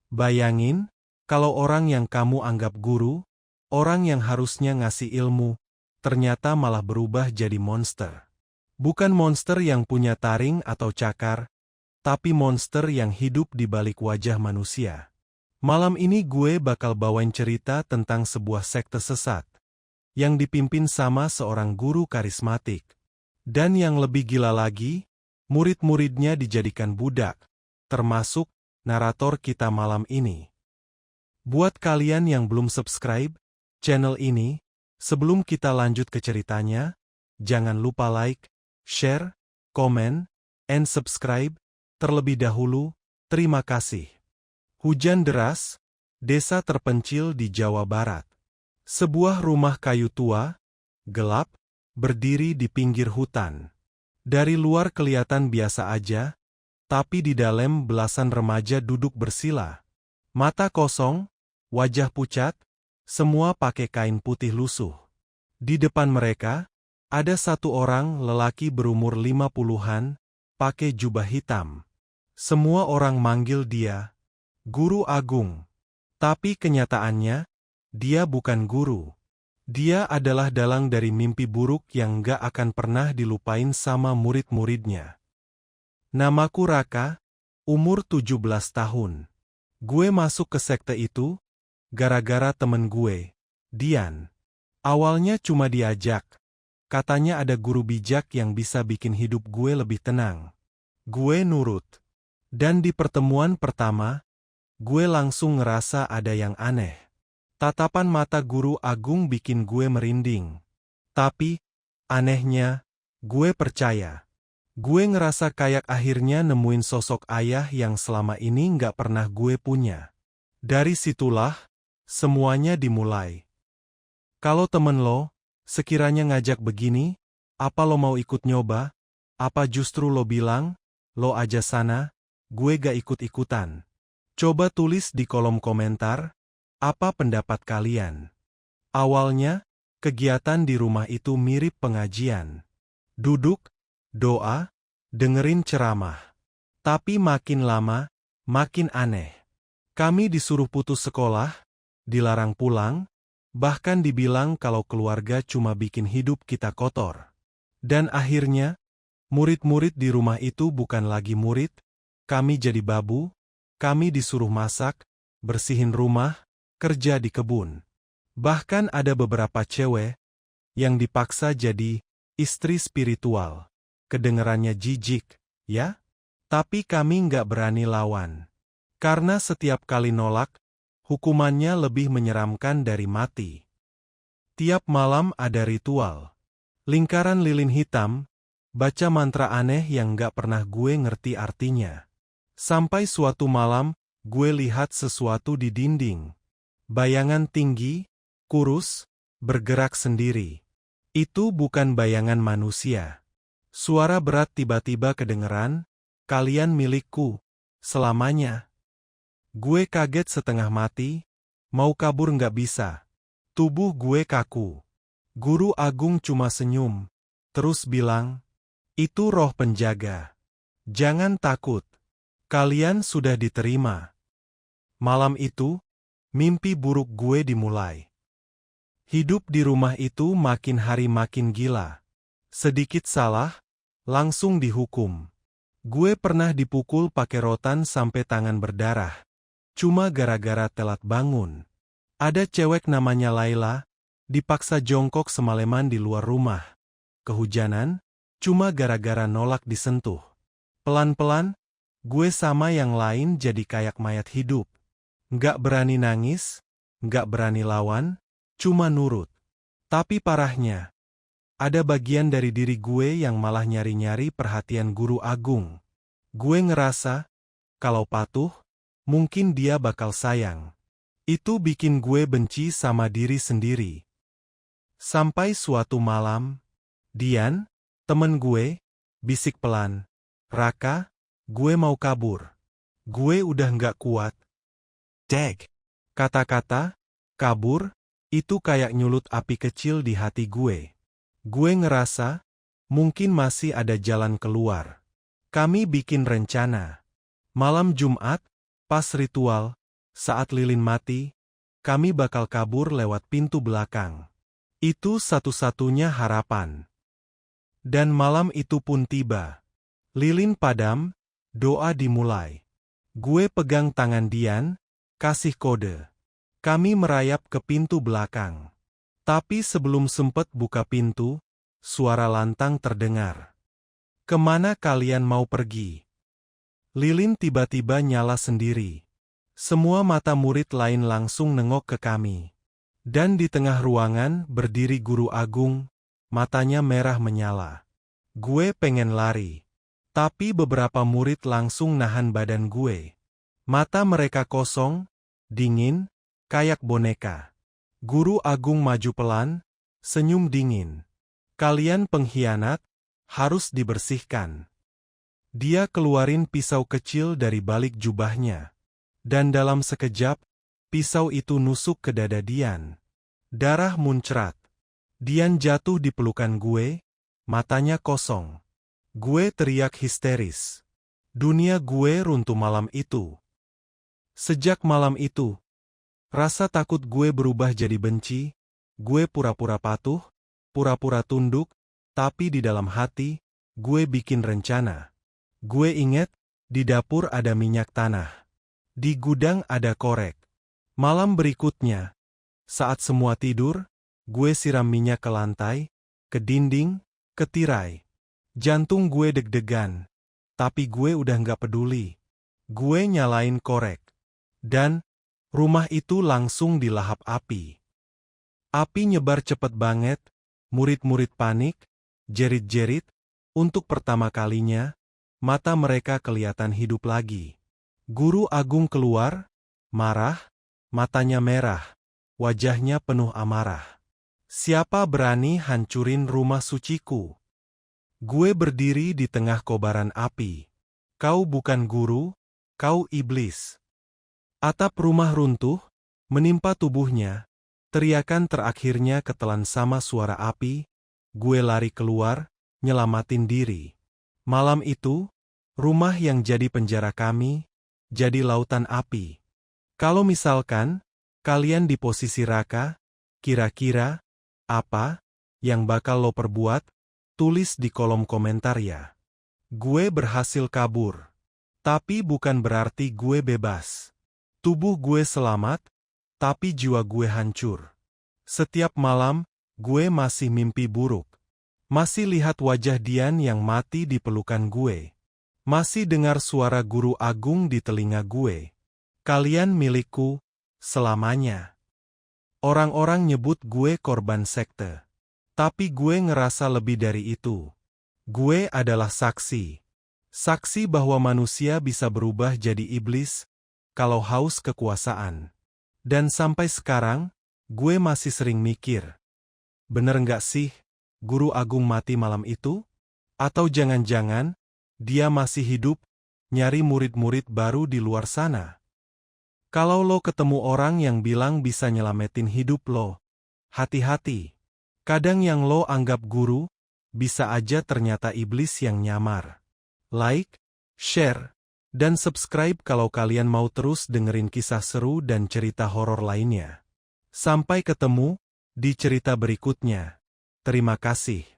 Bayangin, kalau orang yang kamu anggap guru, orang yang harusnya ngasih ilmu, ternyata malah berubah jadi monster. Bukan monster yang punya taring atau cakar, tapi monster yang hidup di balik wajah manusia. Malam ini gue bakal bawain cerita tentang sebuah sekte sesat, yang dipimpin sama seorang guru karismatik. Dan yang lebih gila lagi, murid-muridnya dijadikan budak, termasuk narator kita malam ini. Buat kalian yang belum subscribe channel ini, sebelum kita lanjut ke ceritanya, jangan lupa like, share, komen, and subscribe. Terlebih dahulu, terima kasih. Hujan deras, desa terpencil di Jawa Barat. Sebuah rumah kayu tua, gelap, berdiri di pinggir hutan. Dari luar kelihatan biasa aja, tapi di dalam belasan remaja duduk bersila. Mata kosong, wajah pucat, semua pakai kain putih lusuh. Di depan mereka, ada satu orang lelaki berumur 50-an, pakai jubah hitam. Semua orang manggil dia Guru Agung. Tapi kenyataannya, dia bukan guru. Dia adalah dalang dari mimpi buruk yang gak akan pernah dilupain sama murid-muridnya. Namaku Raka, umur 17 tahun. Gue masuk ke sekte itu, gara-gara temen gue, Dian. Awalnya cuma diajak. Katanya ada guru bijak yang bisa bikin hidup gue lebih tenang. Gue nurut. Dan di pertemuan pertama, gue langsung ngerasa ada yang aneh. Tatapan mata Guru Agung bikin gue merinding. Tapi, anehnya, gue percaya. Gue ngerasa kayak akhirnya nemuin sosok ayah yang selama ini nggak pernah gue punya. Dari situlah, semuanya dimulai. Kalau temen lo, sekiranya ngajak begini, apa lo mau ikut nyoba? Apa justru lo bilang, lo aja sana? Gue gak ikut-ikutan. Coba tulis di kolom komentar, apa pendapat kalian? Awalnya, kegiatan di rumah itu mirip pengajian. Duduk, doa, dengerin ceramah. Tapi makin lama, makin aneh. Kami disuruh putus sekolah, dilarang pulang, bahkan dibilang kalau keluarga cuma bikin hidup kita kotor. Dan akhirnya, murid-murid di rumah itu bukan lagi murid, kami jadi babu, kami disuruh masak, bersihin rumah, kerja di kebun. Bahkan ada beberapa cewek yang dipaksa jadi istri spiritual. Kedengerannya jijik, ya? Tapi kami nggak berani lawan. Karena setiap kali nolak, hukumannya lebih menyeramkan dari mati. Tiap malam ada ritual. Lingkaran lilin hitam, baca mantra aneh yang nggak pernah gue ngerti artinya. Sampai suatu malam, gue lihat sesuatu di dinding. Bayangan tinggi, kurus, bergerak sendiri. Itu bukan bayangan manusia. Suara berat tiba-tiba kedengeran, kalian milikku, selamanya. Gue kaget setengah mati, mau kabur nggak bisa. Tubuh gue kaku. Guru Agung cuma senyum, terus bilang, itu roh penjaga. Jangan takut. Kalian sudah diterima. Malam itu, mimpi buruk gue dimulai. Hidup di rumah itu makin hari makin gila. Sedikit salah, langsung dihukum. Gue pernah dipukul pakai rotan sampai tangan berdarah. Cuma gara-gara telat bangun. Ada cewek namanya Laila, dipaksa jongkok semalaman di luar rumah. Kehujanan, cuma gara-gara nolak disentuh. Pelan-pelan, gue sama yang lain jadi kayak mayat hidup. Nggak berani nangis, nggak berani lawan, cuma nurut. Tapi parahnya, ada bagian dari diri gue yang malah nyari-nyari perhatian Guru Agung. Gue ngerasa, kalau patuh, mungkin dia bakal sayang. Itu bikin gue benci sama diri sendiri. Sampai suatu malam, Dian, temen gue, bisik pelan, Raka, gue mau kabur. Gue udah nggak kuat. Deg. Kata-kata, kabur, itu kayak nyulut api kecil di hati gue. Gue ngerasa, mungkin masih ada jalan keluar. Kami bikin rencana. Malam Jumat, pas ritual, saat lilin mati, kami bakal kabur lewat pintu belakang. Itu satu-satunya harapan. Dan malam itu pun tiba. Lilin padam, doa dimulai. Gue pegang tangan Dian, kasih kode. Kami merayap ke pintu belakang. Tapi sebelum sempet buka pintu, suara lantang terdengar. Kemana kalian mau pergi? Lilin tiba-tiba nyala sendiri. Semua mata murid lain langsung nengok ke kami. Dan di tengah ruangan berdiri guru agung, matanya merah menyala. Gue pengen lari. Tapi beberapa murid langsung nahan badan gue. Mata mereka kosong, dingin, kayak boneka. Guru agung maju pelan, senyum dingin. Kalian pengkhianat, harus dibersihkan. Dia keluarin pisau kecil dari balik jubahnya. Dan dalam sekejap, pisau itu nusuk ke dada Dian. Darah muncrat. Dian jatuh di pelukan gue, matanya kosong. Gue teriak histeris. Dunia gue runtuh malam itu. Sejak malam itu, rasa takut gue berubah jadi benci. Gue pura-pura patuh, pura-pura tunduk, tapi di dalam hati, gue bikin rencana. Gue inget, di dapur ada minyak tanah. Di gudang ada korek. Malam berikutnya, saat semua tidur, gue siram minyak ke lantai, ke dinding, ke tirai. Jantung gue deg-degan, tapi gue udah nggak peduli. Gue nyalain korek. Dan, rumah itu langsung dilahap api. Api nyebar cepet banget, murid-murid panik, jerit-jerit. Untuk pertama kalinya, mata mereka kelihatan hidup lagi. Guru agung keluar, marah, matanya merah, wajahnya penuh amarah. Siapa berani hancurin rumah suciku? Gue berdiri di tengah kobaran api. Kau bukan guru, kau iblis. Atap rumah runtuh, menimpa tubuhnya. Teriakan terakhirnya ketelan sama suara api. Gue lari keluar, nyelamatin diri. Malam itu, rumah yang jadi penjara kami, jadi lautan api. Kalau misalkan, kalian di posisi Raka, kira-kira, apa yang bakal lo perbuat? Tulis di kolom komentar ya. Gue berhasil kabur. Tapi bukan berarti gue bebas. Tubuh gue selamat, tapi jiwa gue hancur. Setiap malam, gue masih mimpi buruk. Masih lihat wajah Dian yang mati di pelukan gue. Masih dengar suara guru agung di telinga gue. Kalian milikku, selamanya. Orang-orang nyebut gue korban sekte. Tapi gue ngerasa lebih dari itu. Gue adalah saksi. Saksi bahwa manusia bisa berubah jadi iblis, kalau haus kekuasaan. Dan sampai sekarang, gue masih sering mikir. Bener nggak sih, guru agung mati malam itu? Atau jangan-jangan, dia masih hidup, nyari murid-murid baru di luar sana? Kalau lo ketemu orang yang bilang bisa nyelamatin hidup lo, hati-hati. Kadang yang lo anggap guru, bisa aja ternyata iblis yang nyamar. Like, share, dan subscribe kalau kalian mau terus dengerin kisah seru dan cerita horor lainnya. Sampai ketemu di cerita berikutnya. Terima kasih.